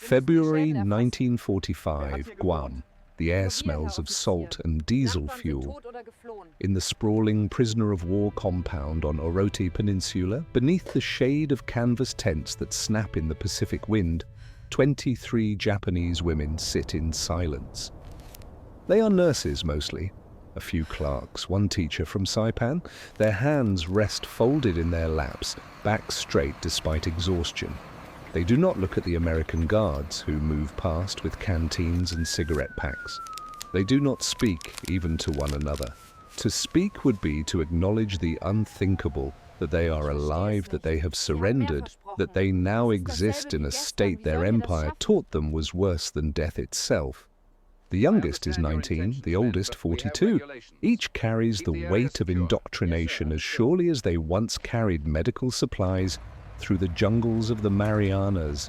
February 1945, Guam. The air smells of salt and diesel fuel. In the sprawling prisoner of war compound on Orote Peninsula, beneath the shade of canvas tents that snap in the Pacific wind, 23 Japanese women sit in silence. They are nurses mostly, a few clerks, one teacher from Saipan. Their hands rest folded in their laps, back straight despite exhaustion. They do not look at the American guards who move past with canteens and cigarette packs. They do not speak even to one another. To speak would be to acknowledge the unthinkable, that they are alive, that they have surrendered, that they now exist in a state their empire taught them was worse than death itself. The youngest is 19, the oldest 42. Each carries the weight of indoctrination as surely as they once carried medical supplies through the jungles of the Marianas.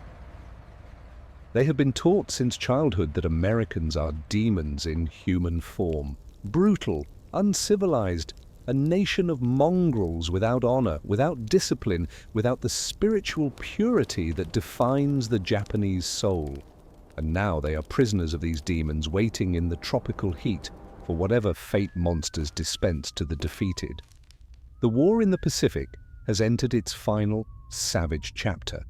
They have been taught since childhood that Americans are demons in human form, brutal, uncivilized, a nation of mongrels without honor, without discipline, without the spiritual purity that defines the Japanese soul. And now they are prisoners of these demons, waiting in the tropical heat for whatever fate monsters dispense to the defeated. The war in the Pacific has entered its final, savage chapter.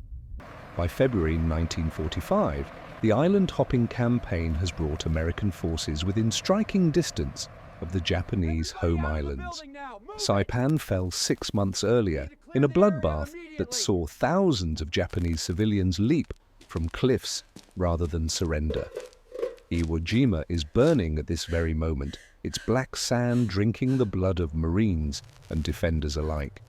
By February 1945, the island-hopping campaign has brought American forces within striking distance of the Japanese home islands. Saipan fell 6 months earlier in a bloodbath that saw thousands of Japanese civilians leap from cliffs rather than surrender. Iwo Jima is burning at this very moment, its black sand drinking the blood of Marines and defenders alike.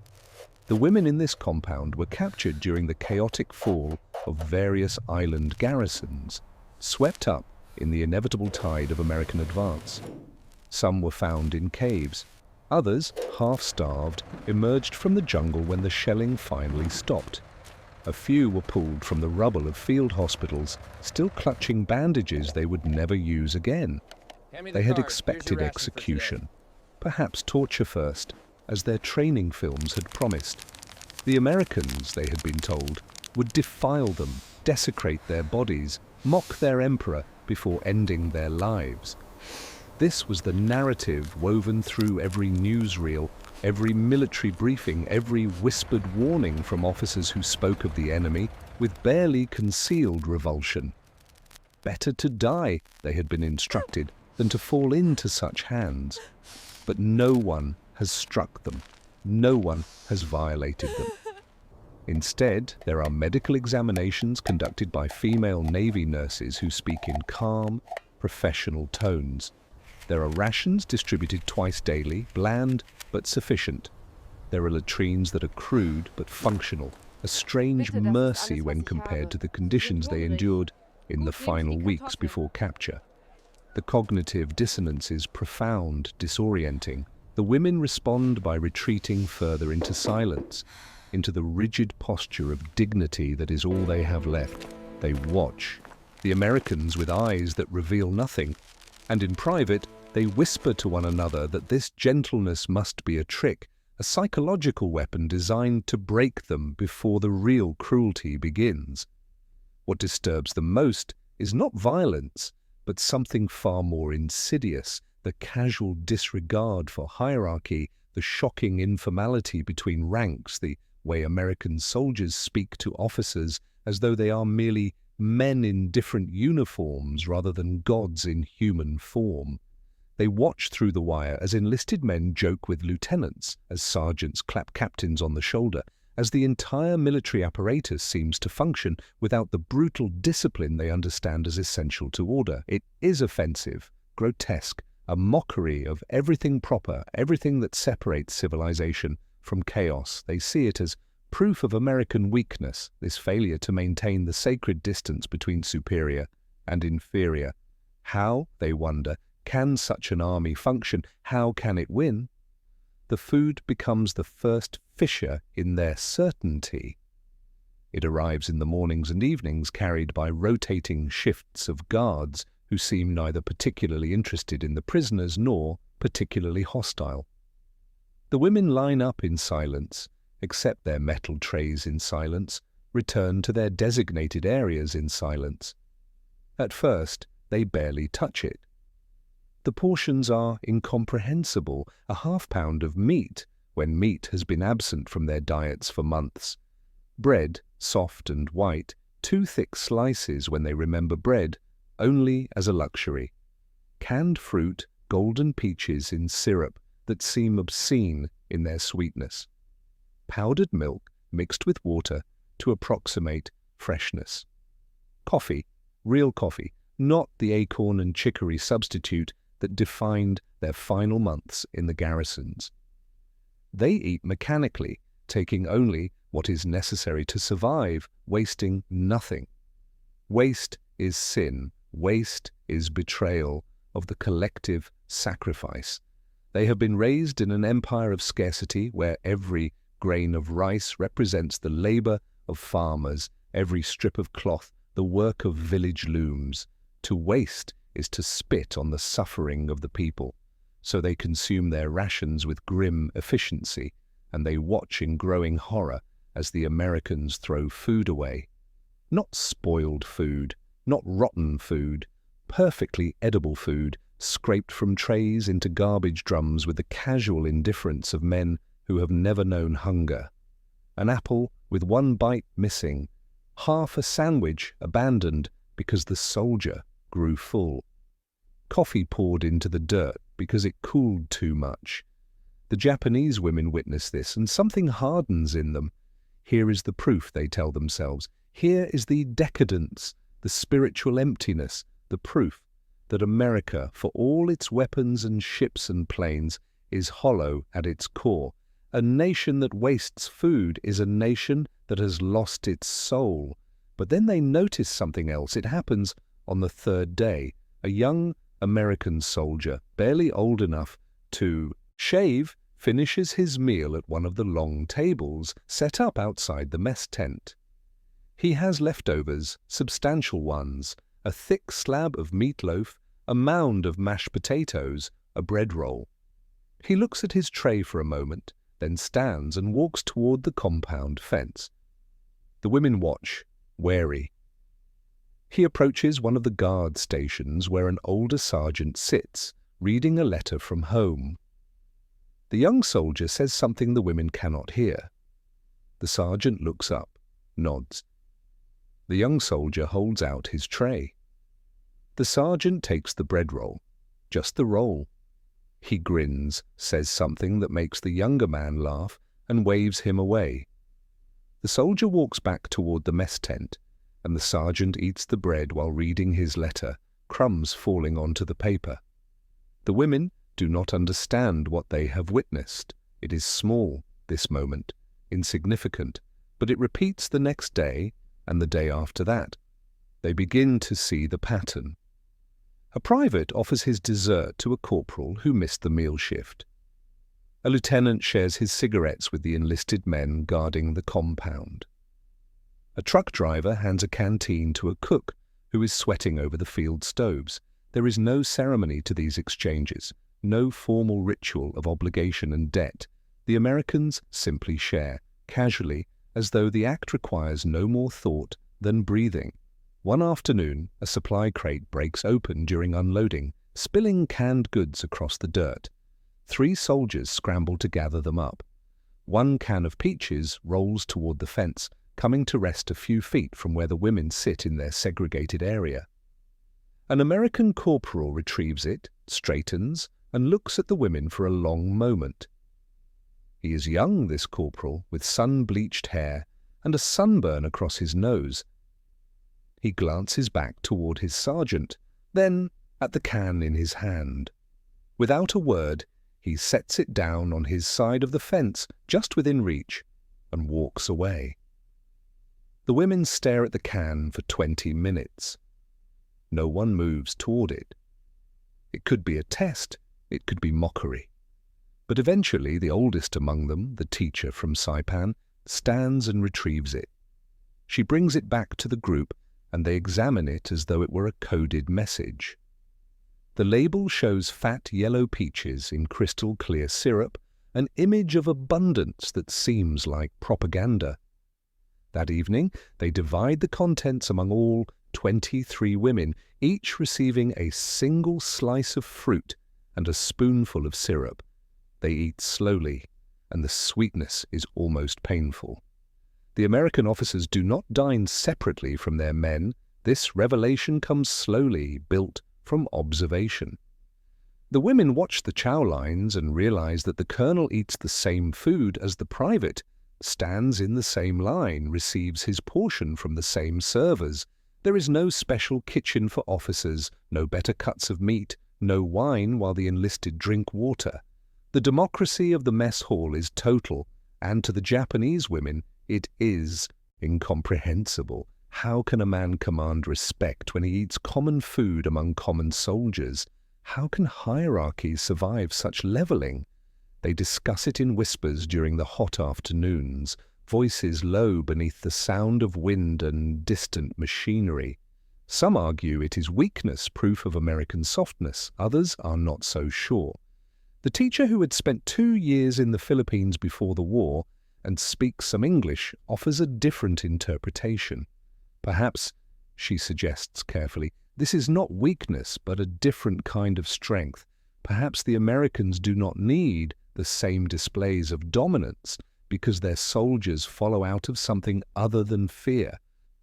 The women in this compound were captured during the chaotic fall of various island garrisons, swept up in the inevitable tide of American advance. Some were found in caves. Others, half-starved, emerged from the jungle when the shelling finally stopped. A few were pulled from the rubble of field hospitals, still clutching bandages they would never use again. They had expected execution, perhaps torture first, as their training films had promised. The Americans, they had been told, would defile them, desecrate their bodies, mock their emperor before ending their lives. This was the narrative woven through every newsreel, every military briefing, every whispered warning from officers who spoke of the enemy with barely concealed revulsion. Better to die, they had been instructed, than to fall into such hands. But no one has struck them. No one has violated them. Instead, there are medical examinations conducted by female Navy nurses who speak in calm, professional tones. There are rations distributed twice daily, bland but sufficient. There are latrines that are crude but functional, a strange mercy when compared to the conditions they endured in the final weeks before capture. The cognitive dissonance is profound, disorienting. The women respond by retreating further into silence, into the rigid posture of dignity that is all they have left. They watch. The Americans with eyes that reveal nothing, and in private, they whisper to one another that this gentleness must be a trick, a psychological weapon designed to break them before the real cruelty begins. What disturbs them most is not violence, but something far more insidious, the casual disregard for hierarchy, the shocking informality between ranks, the way American soldiers speak to officers as though they are merely men in different uniforms rather than gods in human form. They watch through the wire as enlisted men joke with lieutenants, as sergeants clap captains on the shoulder, as the entire military apparatus seems to function without the brutal discipline they understand as essential to order. It is offensive, grotesque, a mockery of everything proper, everything that separates civilization from chaos. They see it as proof of American weakness, this failure to maintain the sacred distance between superior and inferior. How, they wonder, can such an army function? How can it win? The food becomes the first fissure in their certainty. It arrives in the mornings and evenings, carried by rotating shifts of guards who seem neither particularly interested in the prisoners nor particularly hostile. The women line up in silence, accept their metal trays in silence, return to their designated areas in silence. At first, they barely touch it. The portions are incomprehensible, a half-pound of meat when meat has been absent from their diets for months. Bread, soft and white, 2 thick slices when they remember bread, only as a luxury. Canned fruit, golden peaches in syrup that seem obscene in their sweetness. Powdered milk mixed with water to approximate freshness. Coffee, real coffee, not the acorn and chicory substitute that defined their final months in the garrisons. They eat mechanically, taking only what is necessary to survive, wasting nothing. Waste is sin, waste is betrayal of the collective sacrifice. They have been raised in an empire of scarcity where every grain of rice represents the labor of farmers, every strip of cloth the work of village looms. To waste is to spit on the suffering of the people, so they consume their rations with grim efficiency, and they watch in growing horror as the Americans throw food away. Not spoiled food, not rotten food, perfectly edible food, scraped from trays into garbage drums with the casual indifference of men who have never known hunger. An apple with 1 bite missing, half a sandwich abandoned because the soldier grew full. Coffee poured into the dirt because it cooled too much. The Japanese women witness this, and something hardens in them. Here is the proof, they tell themselves. Here is the decadence, the spiritual emptiness, the proof that America, for all its weapons and ships and planes, is hollow at its core. A nation that wastes food is a nation that has lost its soul. But then they notice something else. It happens on the 3rd day. A young American soldier, barely old enough to shave, finishes his meal at one of the long tables set up outside the mess tent. He has leftovers, substantial ones, a thick slab of meatloaf, a mound of mashed potatoes, a bread roll. He looks at his tray for a moment, then stands and walks toward the compound fence. The women watch, wary. He approaches one of the guard stations where an older sergeant sits, reading a letter from home. The young soldier says something the women cannot hear. The sergeant looks up, nods. The young soldier holds out his tray. The sergeant takes the bread roll, just the roll. He grins, says something that makes the younger man laugh, and waves him away. The soldier walks back toward the mess tent, and the sergeant eats the bread while reading his letter, crumbs falling onto the paper. The women do not understand what they have witnessed. It is small, this moment, insignificant, but it repeats the next day and the day after that. They begin to see the pattern. A private offers his dessert to a corporal who missed the meal shift. A lieutenant shares his cigarettes with the enlisted men guarding the compound. A truck driver hands a canteen to a cook who is sweating over the field stoves. There is no ceremony to these exchanges, no formal ritual of obligation and debt. The Americans simply share, casually, as though the act requires no more thought than breathing. One afternoon, a supply crate breaks open during unloading, spilling canned goods across the dirt. 3 soldiers scramble to gather them up. 1 can of peaches rolls toward the fence, coming to rest a few feet from where the women sit in their segregated area. An American corporal retrieves it, straightens, and looks at the women for a long moment. He is young, this corporal, with sun-bleached hair and a sunburn across his nose. He glances back toward his sergeant, then at the can in his hand. Without a word, he sets it down on his side of the fence, just within reach, and walks away. The women stare at the can for 20 minutes. No one moves toward it. It could be a test, it could be mockery. But eventually the oldest among them, the teacher from Saipan, stands and retrieves it. She brings it back to the group, and they examine it as though it were a coded message. The label shows fat yellow peaches in crystal clear syrup, an image of abundance that seems like propaganda. That evening, they divide the contents among all 23 women, each receiving a single slice of fruit and a spoonful of syrup. They eat slowly, and the sweetness is almost painful. The American officers do not dine separately from their men. This revelation comes slowly, built from observation. The women watch the chow lines and realize that the colonel eats the same food as the private, stands in the same line, receives his portion from the same servers. There is no special kitchen for officers, no better cuts of meat, no wine while the enlisted drink water. The democracy of the mess hall is total, and to the Japanese women it is incomprehensible. How can a man command respect when he eats common food among common soldiers? How can hierarchies survive such leveling? They discuss it in whispers during the hot afternoons, voices low beneath the sound of wind and distant machinery. Some argue it is weakness, proof of American softness. Others are not so sure. The teacher, who had spent 2 years in the Philippines before the war and speaks some English, offers a different interpretation. Perhaps, she suggests carefully, this is not weakness but a different kind of strength. Perhaps the Americans do not need the same displays of dominance because their soldiers follow out of something other than fear.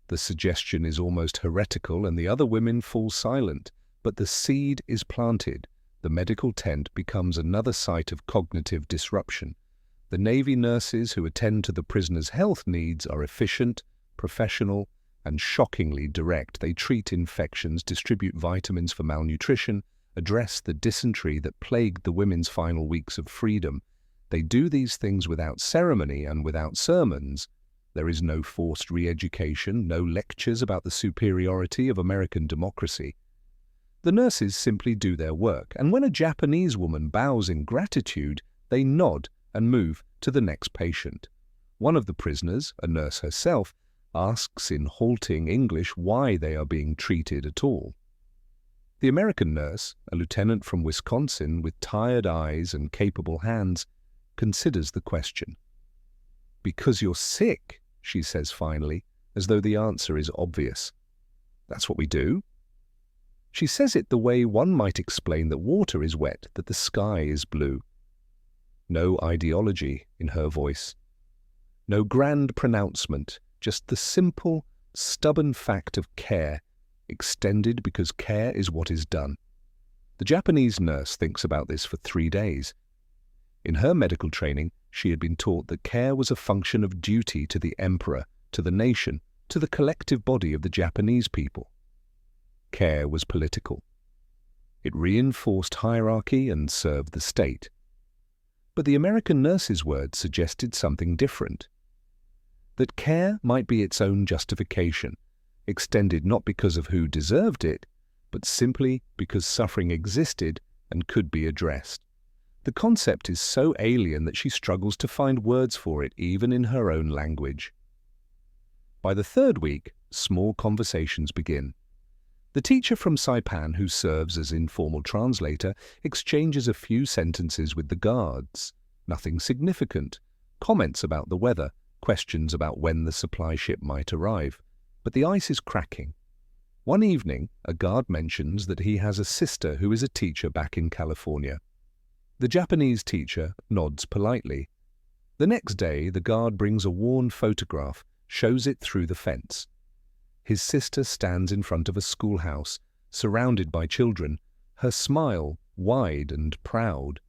The suggestion is almost heretical and the other women fall silent, but the seed is planted. The medical tent becomes another site of cognitive disruption. The Navy nurses who attend to the prisoners' health needs are efficient, professional, and shockingly direct. They treat infections, distribute vitamins for malnutrition, address the dysentery that plagued the women's final weeks of freedom. They do these things without ceremony and without sermons. There is no forced re-education, no lectures about the superiority of American democracy. The nurses simply do their work, and when a Japanese woman bows in gratitude, they nod and move to the next patient. One of the prisoners, a nurse herself, asks in halting English why they are being treated at all. The American nurse, a lieutenant from Wisconsin with tired eyes and capable hands, considers the question. "Because you're sick," she says finally, as though the answer is obvious. "That's what we do." She says it the way one might explain that water is wet, that the sky is blue. No ideology in her voice. No grand pronouncement, just the simple, stubborn fact of care, extended because care is what is done. The Japanese nurse thinks about this for 3 days. In her medical training, she had been taught that care was a function of duty to the emperor, to the nation, to the collective body of the Japanese people. Care was political. It reinforced hierarchy and served the state. But the American nurse's words suggested something different. That care might be its own justification, extended not because of who deserved it, but simply because suffering existed and could be addressed. The concept is so alien that she struggles to find words for it even in her own language. By the 3rd week, small conversations begin. The teacher from Saipan, who serves as informal translator, exchanges a few sentences with the guards. Nothing significant. Comments about the weather, questions about when the supply ship might arrive. But the ice is cracking. One evening, a guard mentions that he has a sister who is a teacher back in California. The Japanese teacher nods politely. The next day, the guard brings a worn photograph, shows it through the fence. His sister stands in front of a schoolhouse, surrounded by children, her smile wide and proud.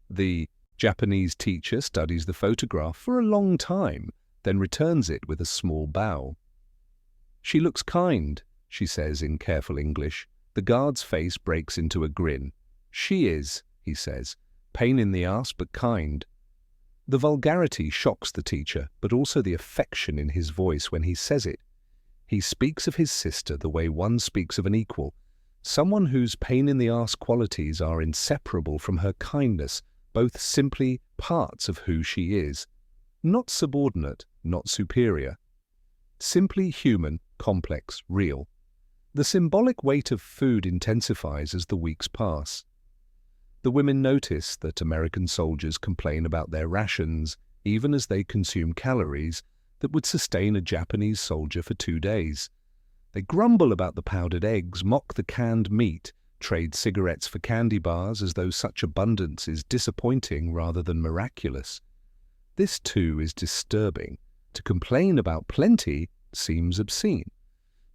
The Japanese teacher studies the photograph for a long time, then returns it with a small bow. "She looks kind," she says in careful English. The guard's face breaks into a grin. "She is," he says, "pain in the ass but kind." The vulgarity shocks the teacher, but also the affection in his voice when he says it. He speaks of his sister the way one speaks of an equal, someone whose pain-in-the-arse qualities are inseparable from her kindness, both simply parts of who she is. Not subordinate, not superior. Simply human, complex, real. The symbolic weight of food intensifies as the weeks pass. The women notice that American soldiers complain about their rations, even as they consume calories. that would sustain a Japanese soldier for 2 days. They grumble about the powdered eggs, mock the canned meat, trade cigarettes for candy bars as though such abundance is disappointing rather than miraculous. This too is disturbing. To complain about plenty seems obscene.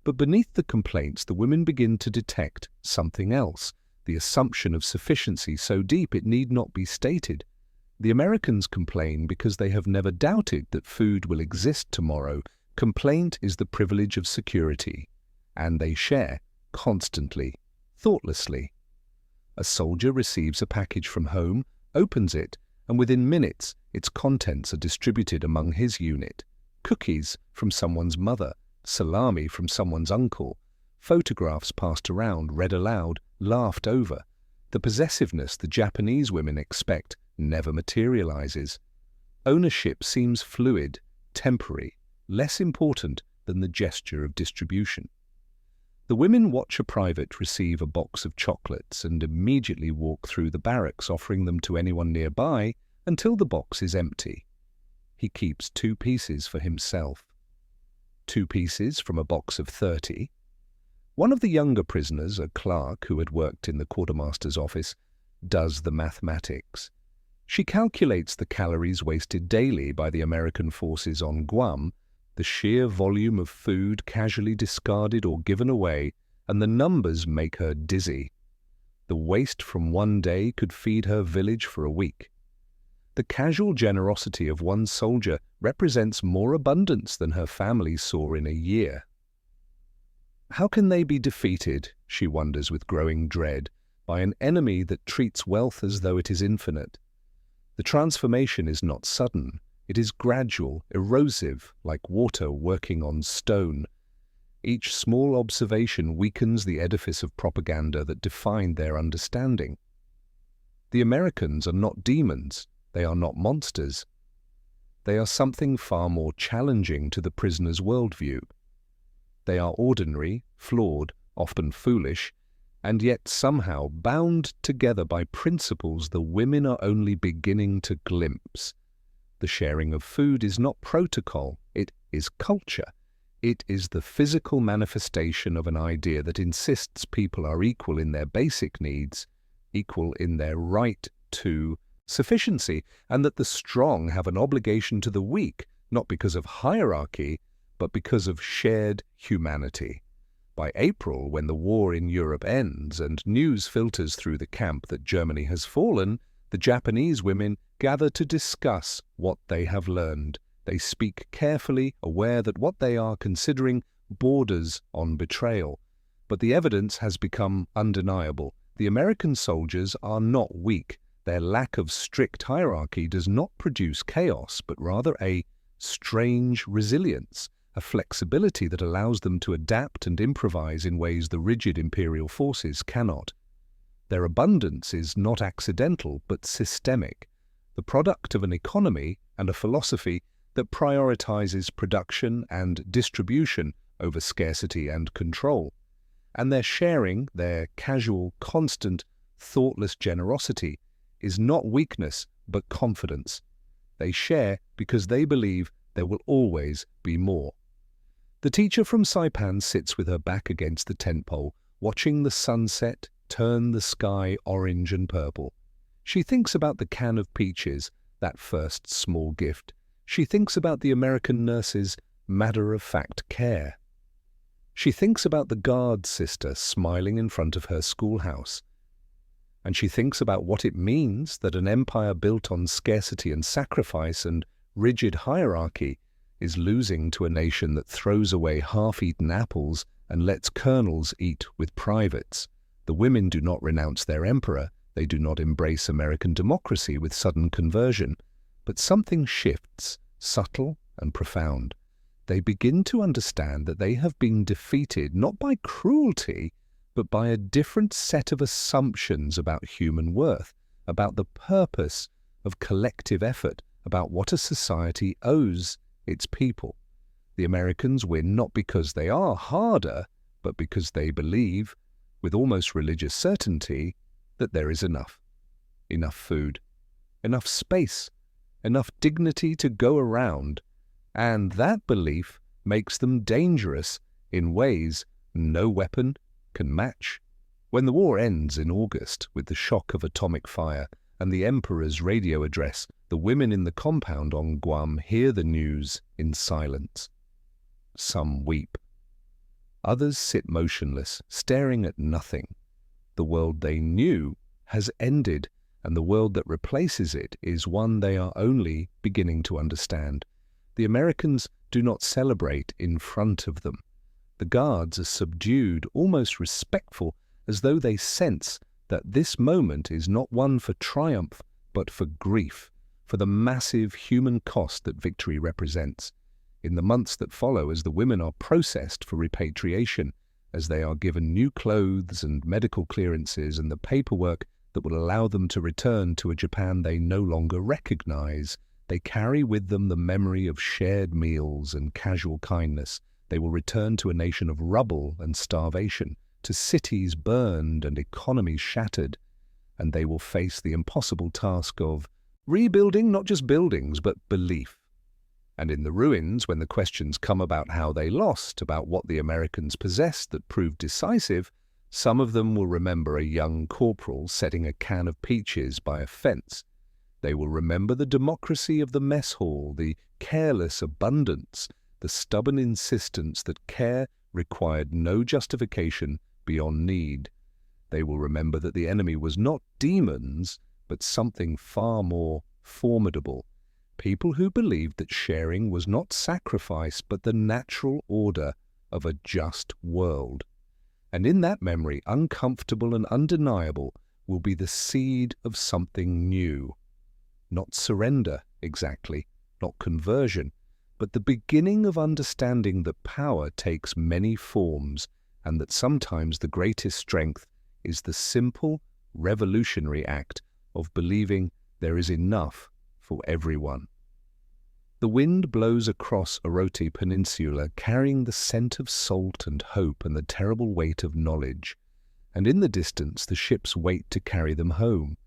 But beneath the complaints, the women begin to detect something else, the assumption of sufficiency so deep it need not be stated. The Americans complain because they have never doubted that food will exist tomorrow. Complaint is the privilege of security, and they share, constantly, thoughtlessly. A soldier receives a package from home, opens it, and within minutes its contents are distributed among his unit. Cookies from someone's mother, salami from someone's uncle, photographs passed around, read aloud, laughed over. The possessiveness the Japanese women expect never materializes. Ownership seems fluid, temporary, less important than the gesture of distribution. The women watch a private receive a box of chocolates and immediately walk through the barracks offering them to anyone nearby until the box is empty. He keeps 2 pieces for himself. 2 pieces from a box of 30. One of the younger prisoners, a clerk who had worked in the quartermaster's office, does the mathematics. She calculates the calories wasted daily by the American forces on Guam, the sheer volume of food casually discarded or given away, and the numbers make her dizzy. The waste from one day could feed her village for a week. The casual generosity of one soldier represents more abundance than her family saw in a year. How can they be defeated, she wonders with growing dread, by an enemy that treats wealth as though it is infinite? The transformation is not sudden. It is gradual, erosive, like water working on stone. Each small observation weakens the edifice of propaganda that defined their understanding. The Americans are not demons. They are not monsters. They are something far more challenging to the prisoner's worldview. They are ordinary, flawed, often foolish, and yet somehow bound together by principles the women are only beginning to glimpse. The sharing of food is not protocol, it is culture. It is the physical manifestation of an idea that insists people are equal in their basic needs, equal in their right to sufficiency, and that the strong have an obligation to the weak, not because of hierarchy, but because of shared humanity. By April, when the war in Europe ends and news filters through the camp that Germany has fallen, the Japanese women gather to discuss what they have learned. They speak carefully, aware that what they are considering borders on betrayal. But the evidence has become undeniable. The American soldiers are not weak. Their lack of strict hierarchy does not produce chaos, but rather a strange resilience, a flexibility that allows them to adapt and improvise in ways the rigid imperial forces cannot. Their abundance is not accidental, but systemic, the product of an economy and a philosophy that prioritizes production and distribution over scarcity and control. And their sharing, their casual, constant, thoughtless generosity, is not weakness, but confidence. They share because they believe there will always be more. The teacher from Saipan sits with her back against the tent pole, watching the sunset turn the sky orange and purple. She thinks about the can of peaches, that first small gift. She thinks about the American nurse's matter-of-fact care. She thinks about the guard sister smiling in front of her schoolhouse. And she thinks about what it means that an empire built on scarcity and sacrifice and rigid hierarchy is losing to a nation that throws away half-eaten apples and lets colonels eat with privates. The women do not renounce their emperor. They do not embrace American democracy with sudden conversion. But something shifts, subtle and profound. They begin to understand that they have been defeated not by cruelty, but by a different set of assumptions about human worth, about the purpose of collective effort, about what a society owes its people. The Americans win not because they are harder, but because they believe, with almost religious certainty, that there is enough. Enough food, enough space, enough dignity to go around. And that belief makes them dangerous in ways no weapon can match. When the war ends in August with the shock of atomic fire and the Emperor's radio address, the women in the compound on Guam hear the news in silence. Some weep. Others sit motionless, staring at nothing. The world they knew has ended, and the world that replaces it is one they are only beginning to understand. The Americans do not celebrate in front of them. The guards are subdued, almost respectful, as though they sense that this moment is not one for triumph, but for grief, for the massive human cost that victory represents. In the months that follow, as the women are processed for repatriation, as they are given new clothes and medical clearances and the paperwork that will allow them to return to a Japan they no longer recognize, they carry with them the memory of shared meals and casual kindness. They will return to a nation of rubble and starvation, to cities burned and economies shattered, and they will face the impossible task of rebuilding not just buildings, but belief. And in the ruins, when the questions come about how they lost, about what the Americans possessed that proved decisive, some of them will remember a young corporal setting a can of peaches by a fence. They will remember the democracy of the mess hall, the careless abundance, the stubborn insistence that care required no justification beyond need. They will remember that the enemy was not demons, but something far more formidable. People who believed that sharing was not sacrifice, but the natural order of a just world. And in that memory, uncomfortable and undeniable, will be the seed of something new. Not surrender, exactly, not conversion, but the beginning of understanding that power takes many forms, and that sometimes the greatest strength is the simple, revolutionary act of believing there is enough for everyone. The wind blows across Oroti Peninsula, carrying the scent of salt and hope and the terrible weight of knowledge, and in the distance the ships wait to carry them home.